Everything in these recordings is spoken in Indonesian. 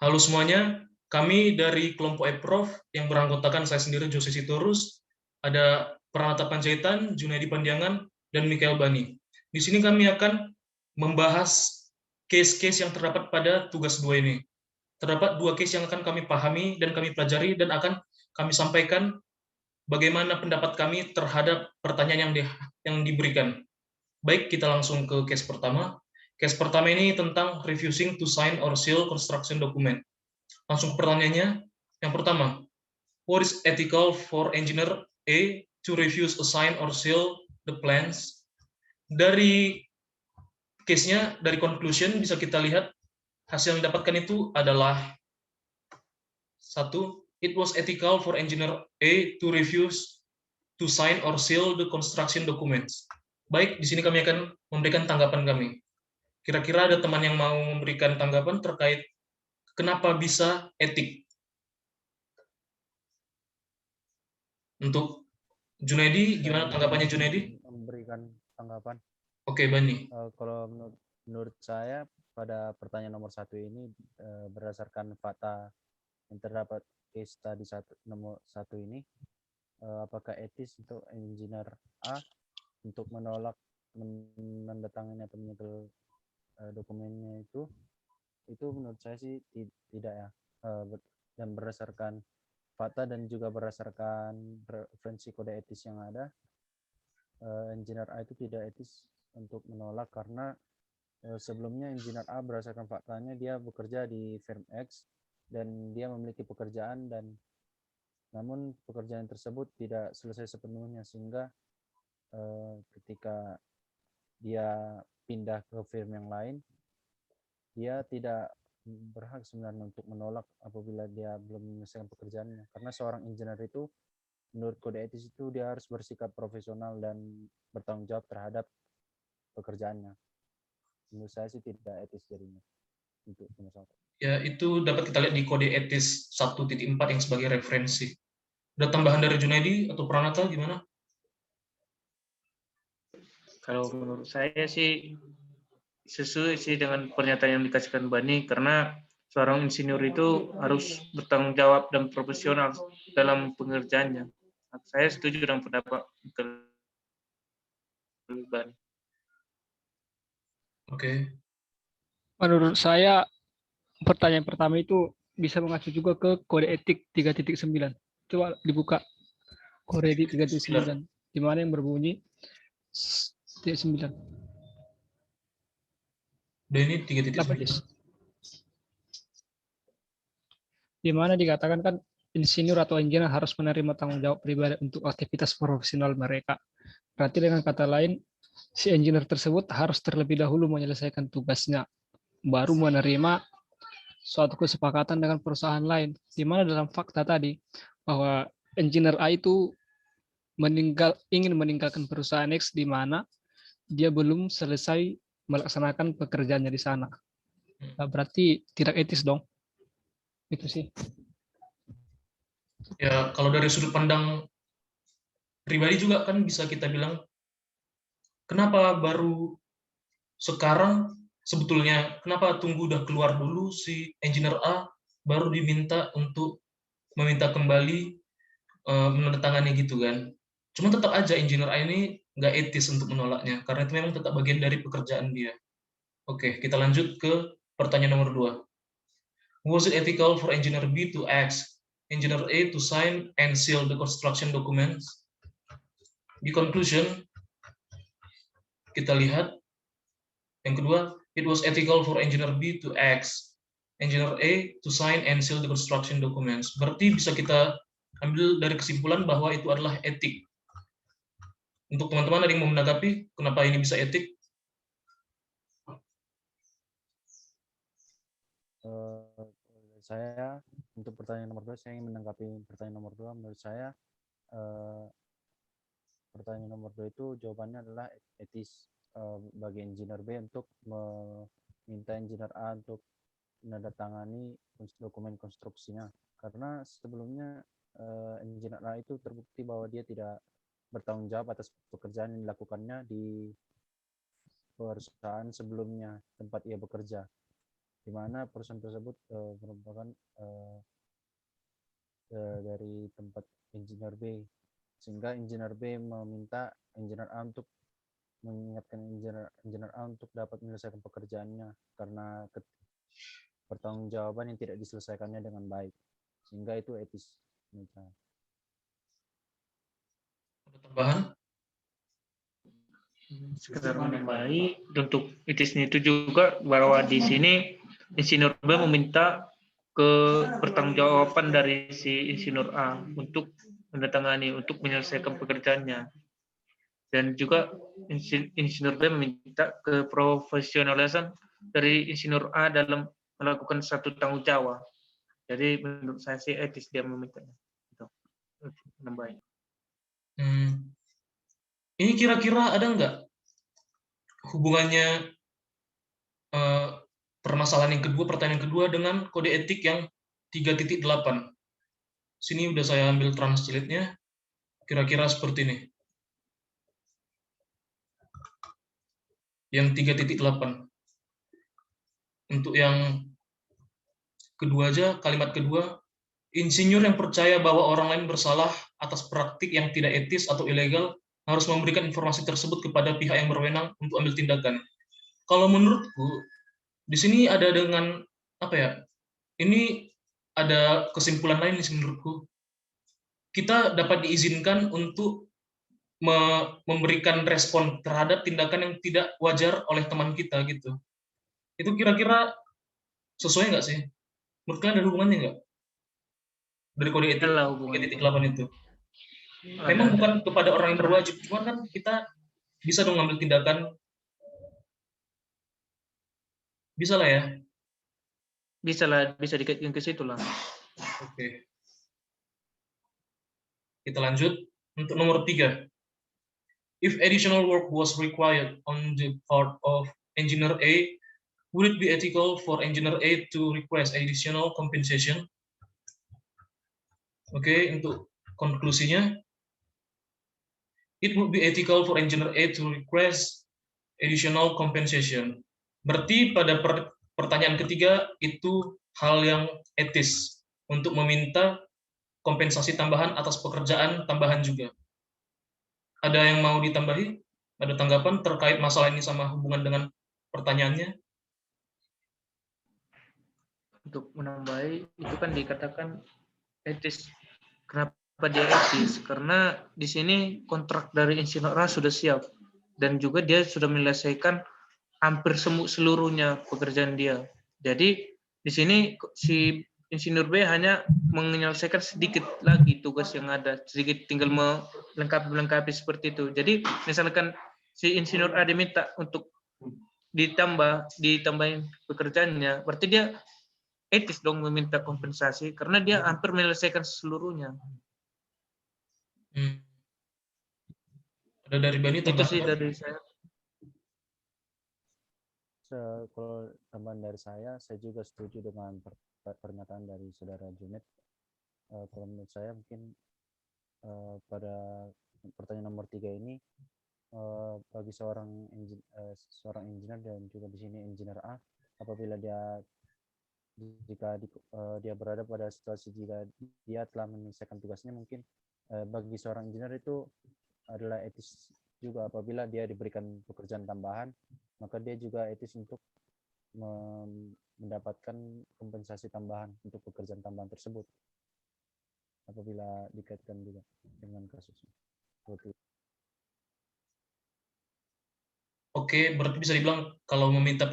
Halo semuanya, kami dari kelompok EPROF yang beranggotakan saya sendiri Jose Sitorus, ada Pranata Panjaitan, Junaidi Pandiangan, dan Mikael Bani. Di sini kami akan membahas case-case yang terdapat pada tugas 2 ini. Terdapat 2 case yang akan kami pahami dan kami pelajari dan akan kami sampaikan bagaimana pendapat kami terhadap pertanyaan yang diberikan. Baik, kita langsung ke case pertama. Case pertama ini tentang refusing to sign or seal construction document. Langsung pertanyaannya. Yang pertama, what is ethical for engineer A to refuse a sign or seal the plans? Dari case-nya, dari conclusion bisa kita lihat hasil yang didapatkan itu adalah satu, it was ethical for engineer A to refuse to sign or seal the construction documents. Baik, di sini kami akan memberikan tanggapan kami. Kira-kira ada teman yang mau memberikan tanggapan terkait kenapa bisa etik? Untuk Junaidi, gimana tanggapannya Junaidi? Memberikan tanggapan. Oke, Bani. Kalau menurut saya pada pertanyaan nomor 1 ini berdasarkan fakta yang terdapat case tadi nomor 1 ini, apakah etis untuk engineer A untuk menolak menandatangani atau menyegel dokumennya itu menurut saya sih tidak ya. Dan berdasarkan fakta dan juga berdasarkan referensi kode etis yang ada, engineer A itu tidak etis untuk menolak karena sebelumnya engineer A berdasarkan faktanya dia bekerja di firm X dan dia memiliki pekerjaan namun pekerjaan tersebut tidak selesai sepenuhnya sehingga ketika dia pindah ke firm yang lain dia tidak berhak sebenarnya untuk menolak apabila dia belum menyelesaikan pekerjaannya karena seorang engineer itu menurut kode etis itu dia harus bersikap profesional dan bertanggung jawab terhadap pekerjaannya. Menurut saya sih tidak etis jadinya untuk nomor 1. Ya, itu dapat kita lihat di kode etis 1.4 yang sebagai referensi. Ada tambahan dari Junaidi atau Pranata gimana? Kalau menurut saya sih sesuai sih dengan pernyataan yang dikasihkan Bani karena seorang insinyur itu harus bertanggung jawab dan profesional dalam pengerjaannya. Saya setuju dengan pendapat Bani. Oke. Menurut saya pertanyaan pertama itu bisa mengacu juga ke kode etik 3.9. Coba dibuka kode etik 3.9 di mana yang berbunyi 3.9. Ini 3.9. Di mana dikatakan kan insinyur atau engineer harus menerima tanggung jawab pribadi untuk aktivitas profesional mereka. Berarti dengan kata lain, si engineer tersebut harus terlebih dahulu menyelesaikan tugasnya, baru menerima suatu kesepakatan dengan perusahaan lain. Di mana dalam fakta tadi, bahwa engineer A itu ingin meninggalkan perusahaan X di mana dia belum selesai melaksanakan pekerjaannya di sana. Nah, berarti tidak etis dong. Itu sih. Ya, kalau dari sudut pandang pribadi juga kan bisa kita bilang, kenapa baru sekarang sebetulnya, kenapa tunggu udah keluar dulu si engineer A, baru diminta untuk meminta kembali menandatangani gitu kan. Cuma tetap aja engineer A ini nggak etis untuk menolaknya, karena itu memang tetap bagian dari pekerjaan dia. Oke, kita lanjut ke pertanyaan nomor 2. Was it ethical for engineer B to ask engineer A to sign and seal the construction documents? Di conclusion, kita lihat yang kedua, it was ethical for engineer B to ask engineer A to sign and seal the construction documents. Berarti bisa kita ambil dari kesimpulan bahwa itu adalah etik. Untuk teman-teman ada yang mau menanggapi kenapa ini bisa etik? Saya untuk pertanyaan nomor 2, saya ingin menanggapi pertanyaan nomor 2. Menurut saya pertanyaan nomor 2 itu jawabannya adalah etis bagi engineer B untuk meminta engineer A untuk menandatangani dokumen konstruksinya karena sebelumnya engineer A itu terbukti bahwa dia tidak bertanggung jawab atas pekerjaan yang dilakukannya di perusahaan sebelumnya tempat ia bekerja. di mana perusahaan tersebut merupakan dari tempat engineer B, sehingga engineer B meminta engineer A untuk mengingatkan engineer A untuk dapat menyelesaikan pekerjaannya karena pertanggungjawaban yang tidak diselesaikannya dengan baik, sehingga itu etis menurut saya. Ada tambahan? Sekedar menambahi untuk etisnya itu juga bahwa di sini insinyur B meminta ke pertanggungjawaban dari si insinyur A untuk mendatangani untuk menyelesaikan pekerjaannya, dan juga insinyur B meminta ke profesionalisan dari insinyur A dalam melakukan satu tanggung jawab. Jadi menurut saya sih etis dia memintanya. Itu menambahi. Ini kira-kira ada nggak hubungannya permasalahan yang kedua, pertanyaan kedua dengan kode etik yang 3.8? Sini udah saya ambil translate-nya, kira-kira seperti ini. Yang 3.8. Untuk yang kedua aja, kalimat kedua, insinyur yang percaya bahwa orang lain bersalah atas praktik yang tidak etis atau ilegal harus memberikan informasi tersebut kepada pihak yang berwenang untuk ambil tindakan. Kalau menurutku, di sini ada dengan apa ya? Ini ada kesimpulan lain nih menurutku. Kita dapat diizinkan untuk memberikan respon terhadap tindakan yang tidak wajar oleh teman kita gitu. Itu kira-kira sesuai nggak sih? Menurut kalian ada hubungannya nggak? Dari kode etik Adalah hubungannya. 3.8 itu. Memang bukan kepada orang yang berwajib, cuman kan kita bisa dong ngambil tindakan. Bisa lah ya. Bisa lah, bisa dikaitkan ke situ lah. Oke. Kita lanjut untuk nomor 3. If additional work was required on the part of engineer A, would it be ethical for engineer A to request additional compensation? Oke, untuk konklusinya, it would be ethical for engineer A to request additional compensation. Berarti pada pertanyaan ketiga itu hal yang etis untuk meminta kompensasi tambahan atas pekerjaan tambahan juga. Ada yang mau ditambahi? Ada tanggapan terkait masalah ini sama hubungan dengan pertanyaannya? Untuk menambahi, itu kan dikatakan etis. Kenapa dia etis? Karena di sini kontrak dari insinyur A sudah siap, dan juga dia sudah menyelesaikan hampir seluruhnya pekerjaan dia. Jadi di sini si insinyur B hanya menyelesaikan sedikit lagi tugas yang ada, sedikit tinggal melengkapi seperti itu. Jadi misalkan si insinyur A diminta untuk ditambahin pekerjaannya, berarti dia etis dong meminta kompensasi karena dia hampir menyelesaikan seluruhnya. Ada dari Bani Itu sih tambahan? dari saya. Kalau tambahan dari saya juga setuju dengan pernyataan dari saudara Junet. Kalau menurut saya mungkin pada pertanyaan nomor 3 ini bagi seorang engineer dan juga di sini engineer A, apabila jika dia berada pada situasi jika dia telah menyelesaikan tugasnya, mungkin bagi seorang engineer itu adalah etis juga apabila dia diberikan pekerjaan tambahan, maka dia juga etis untuk mendapatkan kompensasi tambahan untuk pekerjaan tambahan tersebut apabila dikaitkan juga dengan kasusnya. Oke, berarti bisa dibilang kalau meminta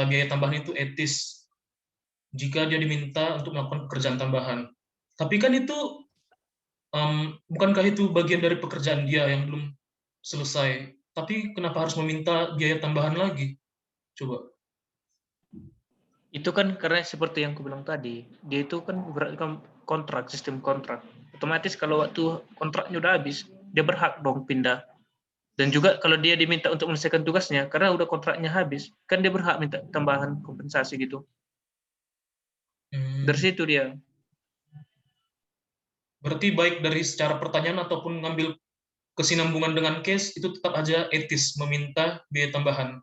biaya tambahan itu etis jika dia diminta untuk melakukan pekerjaan tambahan. Tapi kan itu bukankah itu bagian dari pekerjaan dia yang belum selesai? Tapi kenapa harus meminta biaya tambahan lagi? Coba. Itu kan karena seperti yang aku bilang tadi, dia itu kan beratkan kontrak, sistem kontrak. Otomatis kalau waktu kontraknya udah habis, dia berhak dong pindah. Dan juga kalau dia diminta untuk menyelesaikan tugasnya, karena udah kontraknya habis, kan dia berhak minta tambahan kompensasi gitu. Dari situ dia. Berarti baik dari secara pertanyaan ataupun ngambil kesinambungan dengan case, itu tetap aja etis meminta biaya tambahan.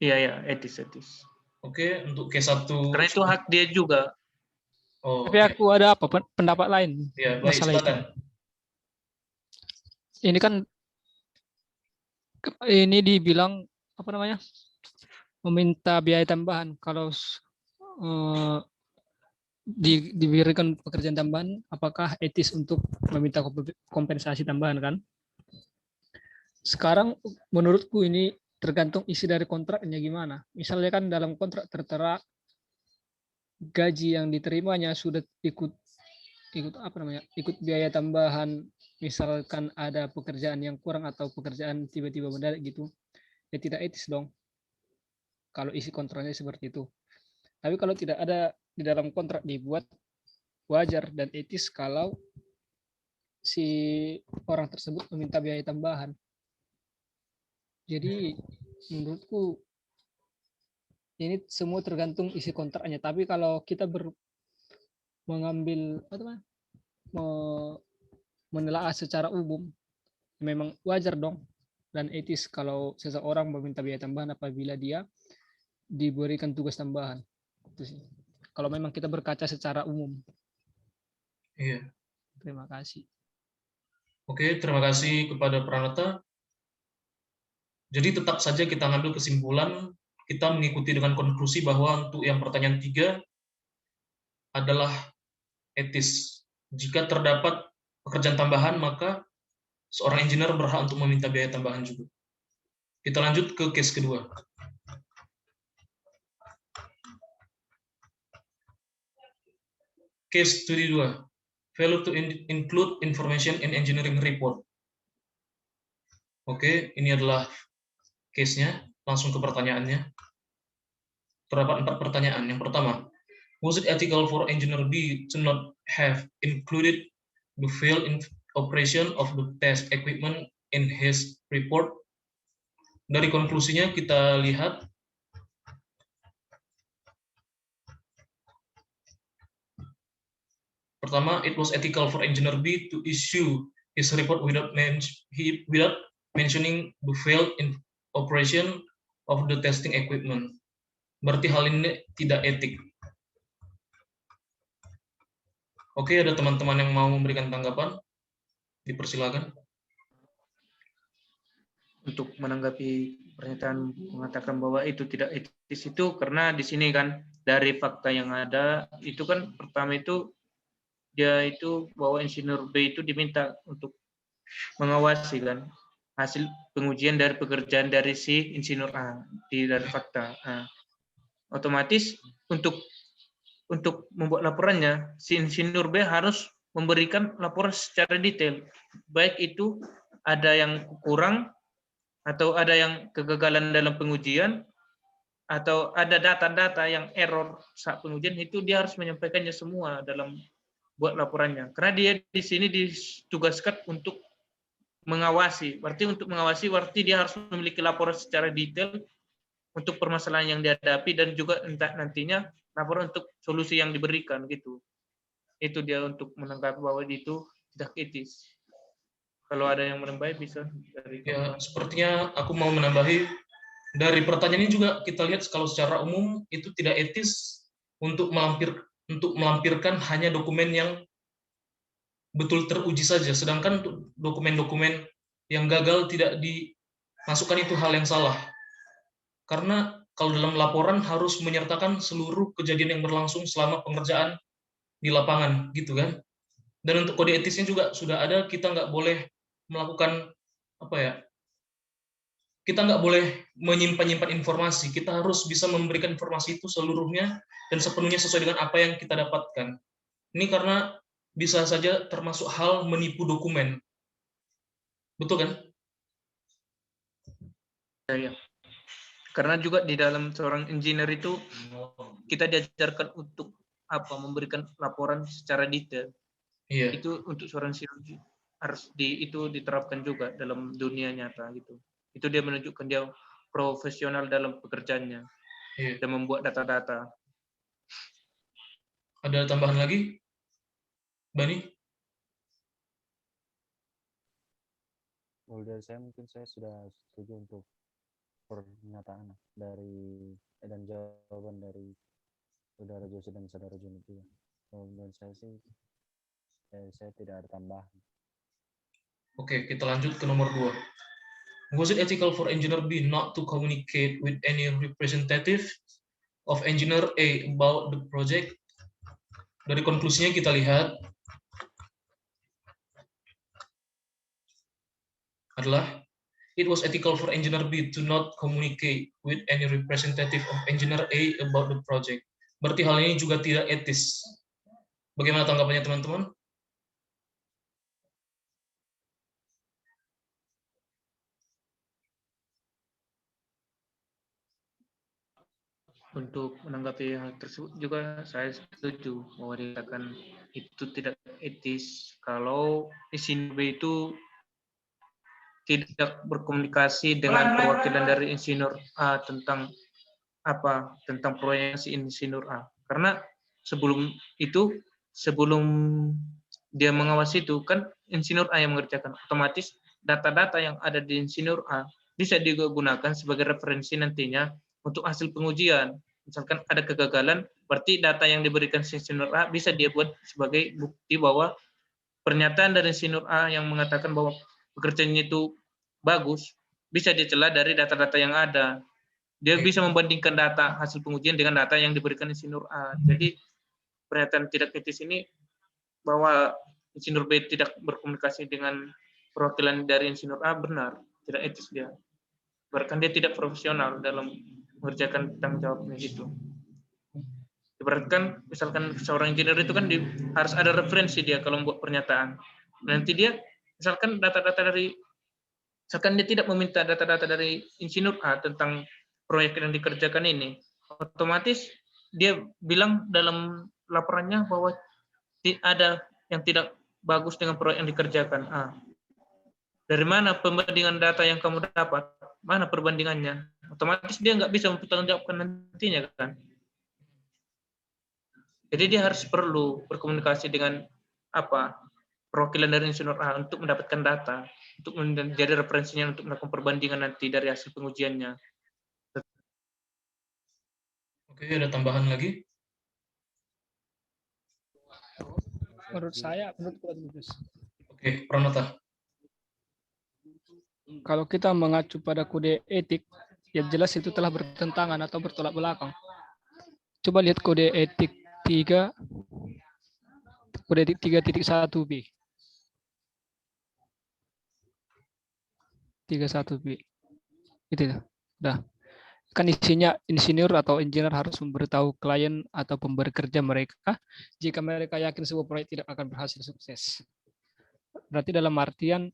Iya, etis. Oke, untuk case 1. Karena itu hak dia juga. Oh, Tapi oke. aku ada apa pendapat lain Ya, baik, masalah itu. silakan. Ini kan ini dibilang apa namanya? Meminta biaya tambahan kalau eh, diberikan pekerjaan tambahan, apakah etis untuk meminta kompensasi tambahan kan? Sekarang menurutku ini tergantung isi dari kontraknya gimana. Misalnya kan dalam kontrak tertera gaji yang diterimanya sudah ikut apa namanya? Ikut biaya tambahan, misalkan ada pekerjaan yang kurang atau pekerjaan tiba-tiba mendadak gitu. Ya tidak etis dong kalau isi kontraknya seperti itu. Tapi kalau tidak ada di dalam kontrak dibuat, wajar dan etis kalau si orang tersebut meminta biaya tambahan. Jadi menurutku ini semua tergantung isi kontraknya. Tapi kalau kita mengambil apa namanya, menelaah secara umum, memang wajar dong dan etis kalau seseorang meminta biaya tambahan apabila dia diberikan tugas tambahan. Itu sih. Kalau memang kita berkaca secara umum. Iya. Terima kasih. Oke, terima kasih kepada Pranata. Jadi tetap saja kita ngambil kesimpulan, kita mengikuti dengan konklusi bahwa untuk yang pertanyaan 3 adalah etis. Jika terdapat pekerjaan tambahan, maka seorang engineer berhak untuk meminta biaya tambahan juga. Kita lanjut ke case kedua. Case studi 2. Failure to include information in engineering report. Oke, ini adalah case-nya. Langsung ke pertanyaannya. Terdapat 4 pertanyaan. Yang pertama, was it ethical for engineer B to not have included the failed operation of the test equipment in his report? Dari konklusinya kita lihat pertama, it was ethical for engineer B to issue his report without mentioning the failed operation of the testing equipment. Berarti hal ini tidak etik. Oke, ada teman-teman yang mau memberikan tanggapan? Dipersilakan. Untuk menanggapi pernyataan mengatakan bahwa itu tidak etis itu karena di sini kan dari fakta yang ada itu kan pertama itu dia itu bahwa insinyur B itu diminta untuk mengawasi kan hasil pengujian dari pekerjaan dari si insinyur A dari fakta. Nah, otomatis untuk membuat laporannya si insinyur B harus memberikan laporan secara detail, baik itu ada yang kurang atau ada yang kegagalan dalam pengujian atau ada data-data yang error saat pengujian, itu dia harus menyampaikannya semua dalam buat laporannya. Karena dia di sini ditugaskan untuk mengawasi. Berarti dia harus memiliki laporan secara detail untuk permasalahan yang dihadapi dan juga nantinya laporan untuk solusi yang diberikan gitu. Itu dia untuk menanggapi bahwa itu tidak etis. Kalau ada yang menambahi bisa dari Ya, sepertinya aku mau menambahi dari pertanyaan ini juga kita lihat kalau secara umum itu tidak etis untuk melampirkan hanya dokumen yang betul teruji saja, sedangkan untuk dokumen-dokumen yang gagal tidak dimasukkan itu hal yang salah. Karena kalau dalam laporan harus menyertakan seluruh kejadian yang berlangsung selama pengerjaan di lapangan, gitu kan? Dan untuk kode etisnya juga sudah ada, kita nggak boleh melakukan apa ya? Kita nggak boleh menyimpan informasi. Kita harus bisa memberikan informasi itu seluruhnya dan sepenuhnya sesuai dengan apa yang kita dapatkan. Ini karena bisa saja termasuk hal menipu dokumen. Betul kan? Ya. Karena juga di dalam seorang engineer itu kita diajarkan untuk memberikan laporan secara detail. Iya. Itu untuk seorang engineer harus itu diterapkan juga dalam dunia nyata gitu. Itu dia menunjukkan dia profesional dalam pekerjaannya dan membuat data-data. Ada tambahan lagi, Bani? Kalau dari saya mungkin saya sudah setuju untuk pernyataan dari dan jawaban dari saudara Jose dan saudara Juni juga. Kalau menurut saya sih, saya tidak ada tambahan. Oke, kita lanjut ke nomor 2. Was it ethical for engineer B not to communicate with any representative of engineer A about the project? Dari konklusinya kita lihat adalah it was ethical for engineer B to not communicate with any representative of engineer A about the project. Berarti hal ini juga tidak etis. Bagaimana tanggapannya teman-teman? Untuk menanggapi hal tersebut juga saya setuju bahwa dikatakan itu tidak etis kalau insinyur B itu tidak berkomunikasi dengan perwakilan dari insinyur A tentang proyek si insinyur A. Karena sebelum dia mengawasi itu kan insinyur A yang mengerjakan, otomatis data-data yang ada di insinyur A bisa digunakan sebagai referensi nantinya untuk hasil pengujian. Misalkan ada kegagalan, berarti data yang diberikan insinyur A bisa dia buat sebagai bukti bahwa pernyataan dari insinyur A yang mengatakan bahwa pekerjaannya itu bagus, bisa dicela dari data-data yang ada. Dia bisa membandingkan data hasil pengujian dengan data yang diberikan insinyur A. Jadi pernyataan tidak etis ini bahwa insinyur B tidak berkomunikasi dengan perwakilan dari insinyur A benar, tidak etis dia. Bahkan dia tidak profesional dalam mengerjakan tanggung jawabnya itu. Ibaratkan misalkan seorang engineer itu kan harus ada referensi dia kalau membuat pernyataan. Nanti dia misalkan misalkan dia tidak meminta data-data dari insinyur A tentang proyek yang dikerjakan ini, otomatis dia bilang dalam laporannya bahwa ada yang tidak bagus dengan proyek yang dikerjakan. Dari mana pembandingan data yang kamu dapat? Mana perbandingannya? Otomatis dia nggak bisa mempertanggungjawabkan nantinya kan. Jadi dia harus perlu berkomunikasi dengan perwakilan dari insinyur A untuk mendapatkan data, untuk menjadi referensinya untuk melakukan perbandingan nanti dari hasil pengujiannya. Oke, ada tambahan lagi? Menurut saya, menurut bagus. Oke, Pranata. Kalau kita mengacu pada kode etik, ya jelas itu telah bertentangan atau bertolak belakang. Coba lihat kode etik 3.1b. 31b. Itu dah. Kan isinya insinyur atau engineer harus memberitahu klien atau pemberi kerja mereka jika mereka yakin sebuah proyek tidak akan berhasil sukses. Berarti dalam artian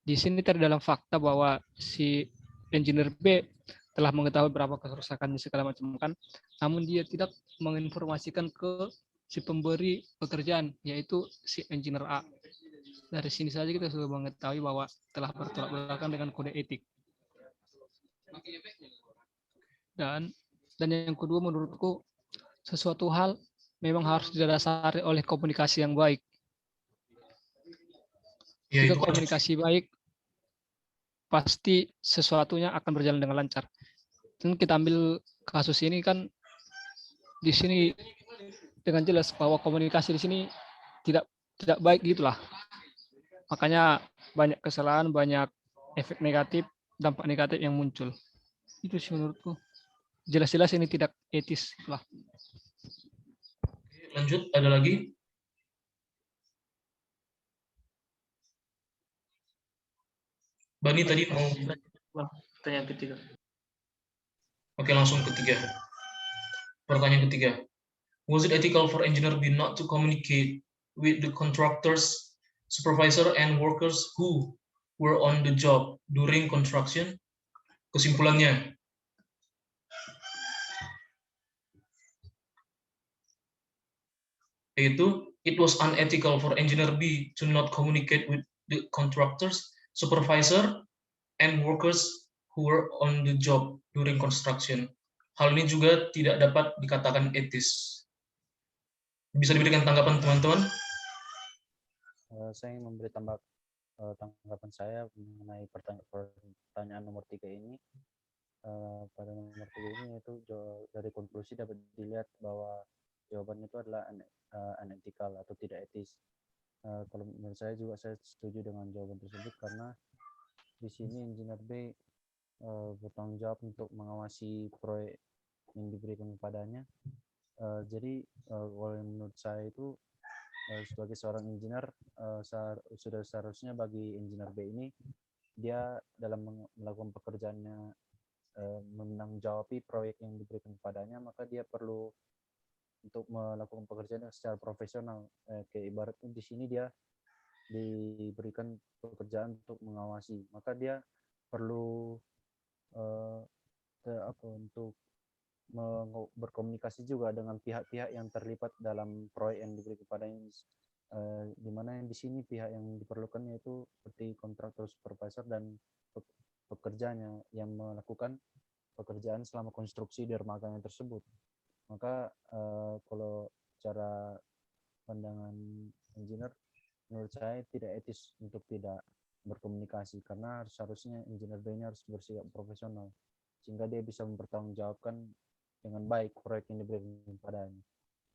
di sini terdalam fakta bahwa si engineer B telah mengetahui berapa kerusakan segala macam kan, namun dia tidak menginformasikan ke si pemberi pekerjaan, yaitu si engineer A. Dari sini saja kita sudah mengetahui bahwa telah bertolak belakang dengan kode etik. Dan yang kedua menurutku sesuatu hal memang harus didasari oleh komunikasi yang baik. Jika komunikasi baik, pasti sesuatunya akan berjalan dengan lancar. Dan kita ambil kasus ini kan di sini dengan jelas bahwa komunikasi di sini tidak baik gitulah. Makanya banyak kesalahan, banyak efek negatif, dampak negatif yang muncul. Itu sih menurutku. Jelas-jelas ini tidak etis lah. Lanjut, ada lagi? Bani tadi mau pertanyaan ketiga. Oke, langsung ketiga. Pertanyaan ketiga. Was it ethical for engineer B not to communicate with the contractors, supervisor, and workers who were on the job during construction? Kesimpulannya, yaitu it was unethical for engineer B to not communicate with the contractors, supervisor, and workers who were on the job during construction. Hal ini juga tidak dapat dikatakan etis. Bisa diberikan tanggapan teman-teman? Saya ingin memberi tanggapan saya mengenai pertanyaan nomor 3 ini. pada nomor 3 ini, yaitu dari konklusi dapat dilihat bahwa jawaban itu adalah unethical atau tidak etis. Kalau menurut saya juga saya setuju dengan jawaban tersebut, karena di sini engineer B bertanggung jawab untuk mengawasi proyek yang diberikan kepadanya. Jadi kalau menurut saya itu sebagai seorang engineer sudah seharusnya bagi engineer B ini, dia dalam melakukan pekerjaannya menanggapi proyek yang diberikan kepadanya, maka dia perlu untuk melakukan pekerjaan secara profesional. Kayak ibaratnya di sini dia diberikan pekerjaan untuk mengawasi, maka dia perlu untuk berkomunikasi juga dengan pihak-pihak yang terlibat dalam proyek yang diberi kepadanya, di mana di sini pihak yang diperlukan yaitu seperti kontraktor, supervisor, dan pekerjanya yang melakukan pekerjaan selama konstruksi dermaganya tersebut. Maka kalau cara pandangan engineer, menurut saya tidak etis untuk tidak berkomunikasi, karena seharusnya engineer B ini harus bersikap profesional sehingga dia bisa mempertanggungjawabkan dengan baik proyek yang diberikan kepadanya.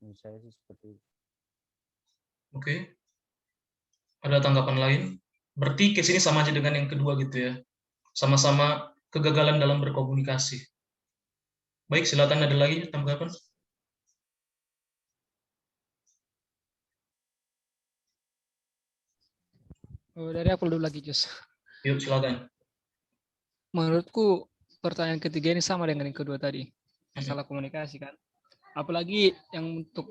Menurut saya sih seperti itu. Oke. Ada tanggapan lain? Berarti case ini sama aja dengan yang kedua gitu ya. Sama-sama kegagalan dalam berkomunikasi. Baik, silakan ada lagi tanggapan? Dari aku dulu lagi, Jus. Yuk, silakan. Menurutku pertanyaan ketiga ini sama dengan yang kedua tadi, masalah komunikasi kan. Apalagi yang untuk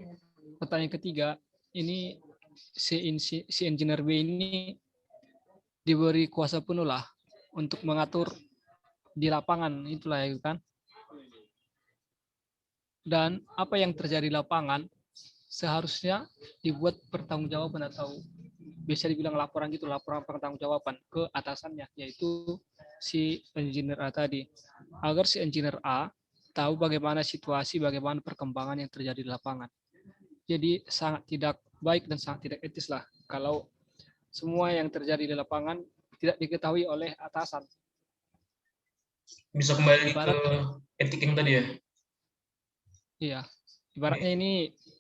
pertanyaan ketiga ini si engineer B ini diberi kuasa penuh lah untuk mengatur di lapangan, itulah ya kan. Dan apa yang terjadi di lapangan seharusnya dibuat pertanggungjawaban, atau bisa dibilang laporan gitu, laporan pertanggungjawaban ke atasannya, yaitu si engineer A tadi, agar si engineer A tahu bagaimana situasi, bagaimana perkembangan yang terjadi di lapangan. Jadi sangat tidak baik dan sangat tidak etis lah kalau semua yang terjadi di lapangan tidak diketahui oleh atasan. Bisa kembali Ibarat, ke etik yang tadi ya? iya, ibaratnya ini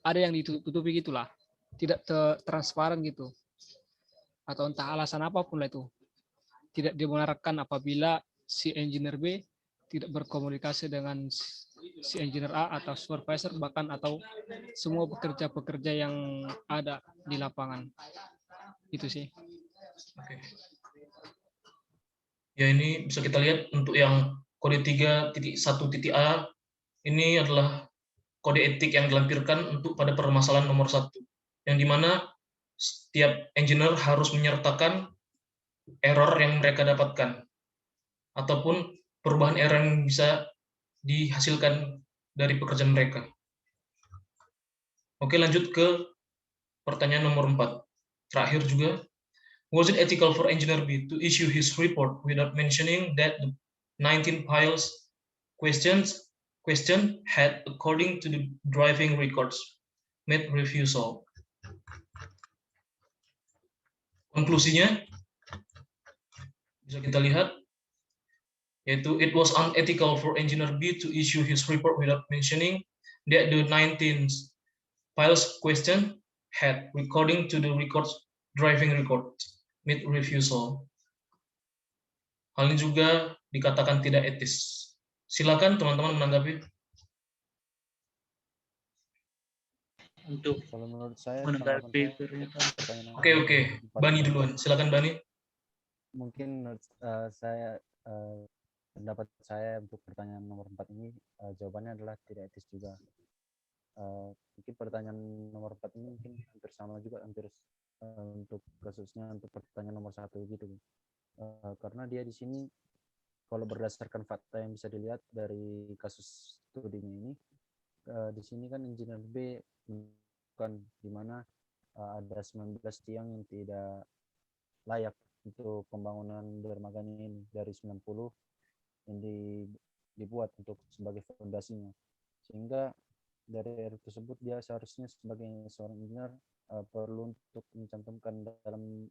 ada yang ditutupi gitulah, tidak transparan gitu, atau entah alasan apapun lah itu tidak dibenarkan apabila si engineer B tidak berkomunikasi dengan si engineer A atau supervisor, bahkan atau semua pekerja-pekerja yang ada di lapangan. Itu sih. Oke. Ya, ini bisa kita lihat untuk yang kode 3.1.a ini adalah kode etik yang dilampirkan untuk pada permasalahan nomor 1, yang dimana setiap engineer harus menyertakan error yang mereka dapatkan ataupun perubahan error yang bisa dihasilkan dari pekerjaan mereka. Oke, lanjut ke pertanyaan nomor 4. Terakhir juga, was it ethical for engineer B to issue his report without mentioning that the 19 piles question had, according to the driving records, made refusal? Konklusinya bisa kita lihat, yaitu it was unethical for engineer B to issue his report without mentioning that the 19 piles question had, according to the records driving record, made refusal. Hal ini juga dikatakan tidak etis. Silakan teman-teman menanggapi. Untuk Kalau menurut saya, menanggapi pernyataan. pertanyaan Oke. Bani ini, duluan. Silakan Bani. mungkin menurut saya, pendapat saya untuk pertanyaan nomor 4 ini, jawabannya adalah tidak etis juga. Mungkin pertanyaan nomor 4 ini mungkin hampir sama juga, hampir untuk kasusnya untuk pertanyaan nomor 1 gitu. Karena dia di sini kalau berdasarkan fakta yang bisa dilihat dari kasus studinya ini, di sini kan engineer B bukan, di mana ada 19 tiang yang tidak layak untuk pembangunan dermaganya ini dari 90 yang dibuat untuk sebagai fondasinya, sehingga dari error tersebut dia seharusnya sebagai seorang engineer perlu untuk mencantumkan dalam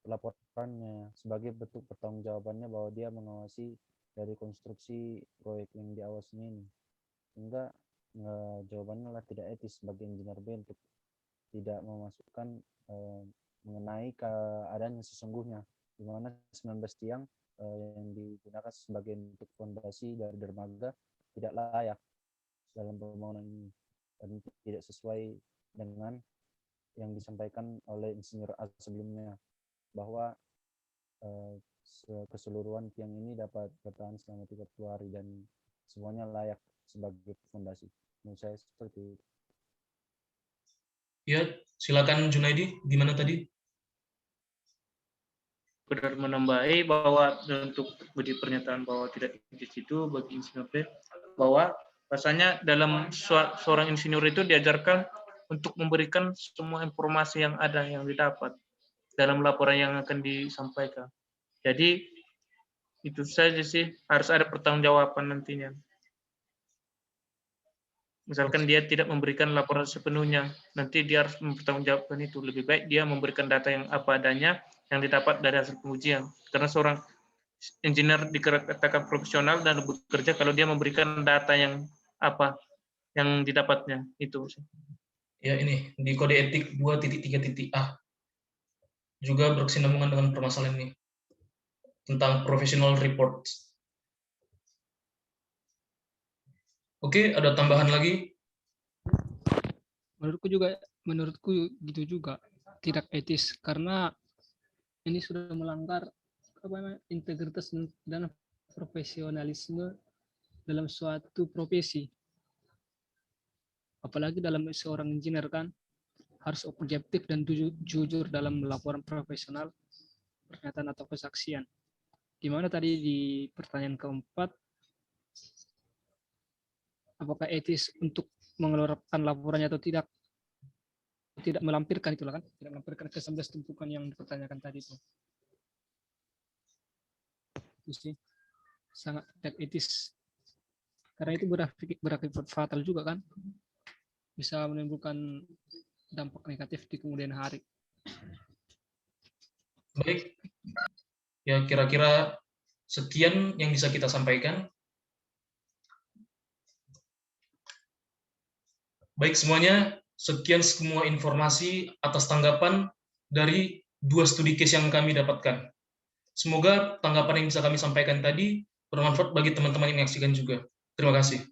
laporannya sebagai bentuk pertanggungjawabannya bahwa dia mengawasi dari konstruksi proyek yang diawasi ini. Sehingga jawabannya adalah tidak etis bagi engineer B untuk tidak memasukkan mengenai keadaan yang sesungguhnya, di mana 19 tiang yang digunakan sebagai bentuk fondasi dari dermaga tidak layak dalam pembangunan ini dan tidak sesuai dengan yang disampaikan oleh insinyur A sebelumnya, bahwa keseluruhan tiang ini dapat bertahan selama 30 hari dan semuanya layak sebagai fondasi. Menurut saya seperti itu. Ya, silakan Junaidi, gimana tadi? Benar menambahi bahwa untuk beri pernyataan bahwa tidak etis itu bagi insinyur B, bahwa rasanya dalam seorang insinyur itu diajarkan untuk memberikan semua informasi yang ada yang didapat dalam laporan yang akan disampaikan. Jadi itu saja sih, harus ada pertanggungjawaban nantinya. Misalkan dia tidak memberikan laporan sepenuhnya, nanti dia harus mempertanggungjawabkan itu. Lebih baik dia memberikan data yang apa adanya yang didapat dari hasil pengujian. Karena seorang engineer dikatakan profesional dan bekerja kalau dia memberikan data yang apa yang didapatnya itu. Ya, ini di kode etik 2.3.A juga berkesinambungan dengan permasalahan ini tentang professional report. Oke, ada tambahan lagi? Menurutku gitu juga tidak etis, karena ini sudah melanggar integritas dan profesionalisme dalam suatu profesi. Apalagi dalam seorang engineer kan harus objektif dan jujur dalam laporan profesional, pernyataan atau kesaksian. Di mana tadi di pertanyaan keempat, apakah etis untuk mengeluarkan laporannya atau tidak melampirkan, itulah kan, tidak melampirkan ke-19 tumpukan yang dipertanyakan tadi itu sih sangat tidak etis, karena itu berakibat fatal juga kan, bisa menimbulkan dampak negatif di kemudian hari. Baik, ya kira-kira sekian yang bisa kita sampaikan. Baik semuanya, sekian semua informasi atas tanggapan dari 2 studi case yang kami dapatkan. Semoga tanggapan yang bisa kami sampaikan tadi bermanfaat bagi teman-teman yang menyaksikan juga. Terima kasih.